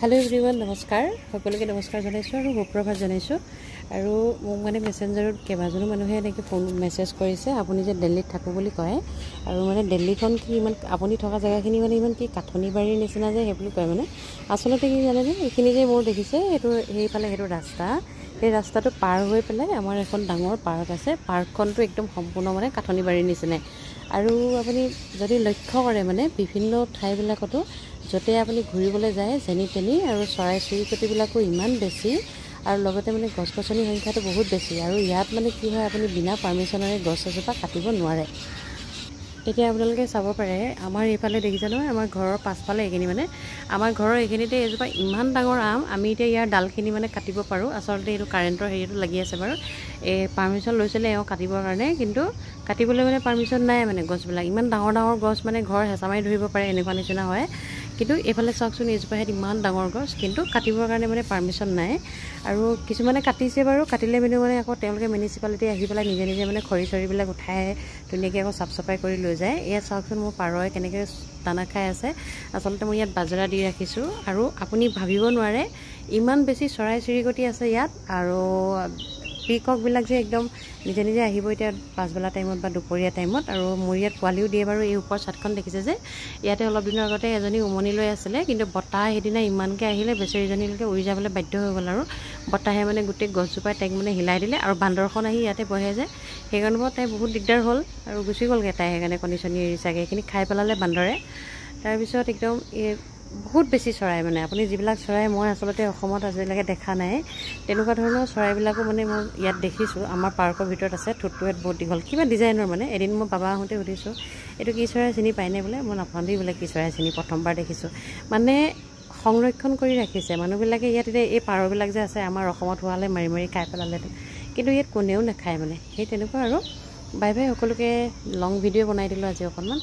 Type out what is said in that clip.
hello everyone नमस्कार সকলোকে নমস্কাৰ জনাইছো আৰু সুপ্ৰভাত জনাইছো আৰু মোক মানে মেসেঞ্জাৰত কেবাজনো মানুহে এনেকৈ ফোন মেসেজ কৰিছে আপুনি যে দিল্লীত থাকো বুলি কয় আৰু মানে দিল্লীখন কি ইমান আপুনি থকা জায়গাখিনি মানে ইমান কি কাঠনি বাৰীৰ নিচিনা যে হে বুলি কয় মানে আসলতে কি জানে যে এইখিনি যে মোৰ দেখিছে এটো হেইফালে হেটো ৰাস্তা এই ৰাস্তাটো পাৰ হৈ পেলাই আমাৰ এখন ডাঙৰ পাৰ্ক আছে পাৰ্কখনটো একদম সম্পূৰ্ণ মানে কাঠনি বাৰীৰ নিচিনা আৰু আপুনি যদি লক্ষ্য কৰে মানে বিভিন্ন ঠাইবিলাকতো যতে আপুনি ঘুৰিবলৈ যায় যেনি তেনি আৰু চৰাই চিৰিকটিবিলাকো ইমান বেছি আৰু লগতে মানে গছগছনিৰ সংখ্যাটো বহুত বেছি আৰু ইয়াত মানে কি হয় আপুনি বিনা পাৰমিশনৰে গছ এজোপা কাটিব নোৱাৰে এতিয়া আপোনালোকে চাব পাৰে আমাৰ এইফালে দেখিছে নহয় আমাৰ ঘৰৰ পাছফালে এইখিনি মানে আমাৰ ঘৰৰ এইখিনিতে এজোপা ইমান ডাঙৰ আম আমি এতিয়া ইয়াৰ ডালখিনি মানে কাটিব পাৰো আসলতে এইটো কাৰেন্টৰ হেৰিটো লাগি আছে বাৰু এই পাৰমিশন লৈছিলে এও কাটিবৰ কাৰণে কিন্তু কাটিবলৈ মানে পাৰমিশন নাই মানে গছবিলাক ইমান ডাঙৰ ডাঙৰ গছ মানে ঘৰ হেঁচামাৰি ধৰিব পাৰে এনেকুৱা নিচিনা হয় কিন্তু এফালে চাওকচোন এজোপা হেত ইমান ডাঙৰ গছ কিন্তু কাটিবৰ কাৰণে মানে পাৰমিশন নাই আৰু কিছুমানে কাটিছে বাৰু কাটিলে মানে আকৌ তেওঁলোকে মিউনিসিপালিটি আহি পেলাই নিজে নিজে মানে খৰি চৰিবিলাক উঠাই ধুনীয়াকৈ আকৌ সাফ সফাই কৰি লৈ যায় এয়া চাওকচোন মোৰ পাৰয় কেনেকৈ দানা খাই আছে আসলতে মই ইয়াত বাজৰা দি ৰাখিছো আৰু আপুনি ভাবিব নোৱাৰে ইমান বেছি চৰাই চিৰিকটি আছে ইয়াত আৰু পিকক বিলাক যে একদম নিজে নিজে আহিব এতিয়া পাঁচবেলা টাইমত বা দুপৰীয়া টাইমত আৰু মোৰ ইয়াত পোৱালিও দিয়ে বাৰু এই ওপৰ ছাদখন দেখিছে যে ইয়াতে অলপ দিনৰ আগতে এজনী উমনি লৈ আছিলে কিন্তু বতাহ হেদিনা ইমানকৈ আহিলে বেচেৰীজনীলৈকে উৰি যাবলৈ বাধ্য হৈ গ'ল আৰু বতাহে মানে গোটেই গছজোপাই তাইক মানে হিলাই দিলে আৰু বান্দৰখন আহি ইয়াতে বহে যে সেইকাৰণে তাই বহুত দিগদাৰ হ'ল আৰু গুচি গ'লগে তাই সেইকাৰণে কণ্ডিচনি এৰি চাগে এইখিনি খাই পেলালে বান্দৰে তাৰপিছত একদম বহুত বেছি চৰাই মানে আপুনি যিবিলাক চৰাই মই আসলতে অসমত আজিলৈকে দেখা নাই তেনেকুৱা ধৰণৰ চৰাইবিলাকো মানে মই ইয়াত দেখিছো আমাৰ পাৰ্কৰ ভিতৰত আছে ঠুটুৱেট বহুত দীঘল কিবা ডিজাইনৰ মানে এদিন মই বাবা আহোঁতে সুধিছো এইটো কি চৰাই চিনি পায়নে বোলে মই নাপাওঁদেই বোলে কি চৰাই চিনি প্ৰথমবাৰ দেখিছো মানে সংৰক্ষণ কৰি ৰাখিছে মানুহবিলাকে ইয়াত এই পাৰবিলাক যে আছে আমাৰ অসমত হোৱালে মাৰি মাৰি খাই পেলালে কিন্তু ইয়াত কোনেও নাখায় মানে সেই তেনেকুৱা আৰু বাই বাই সকলোকে লং ভিডিঅ' বনাই দিলোঁ আজি অকণমান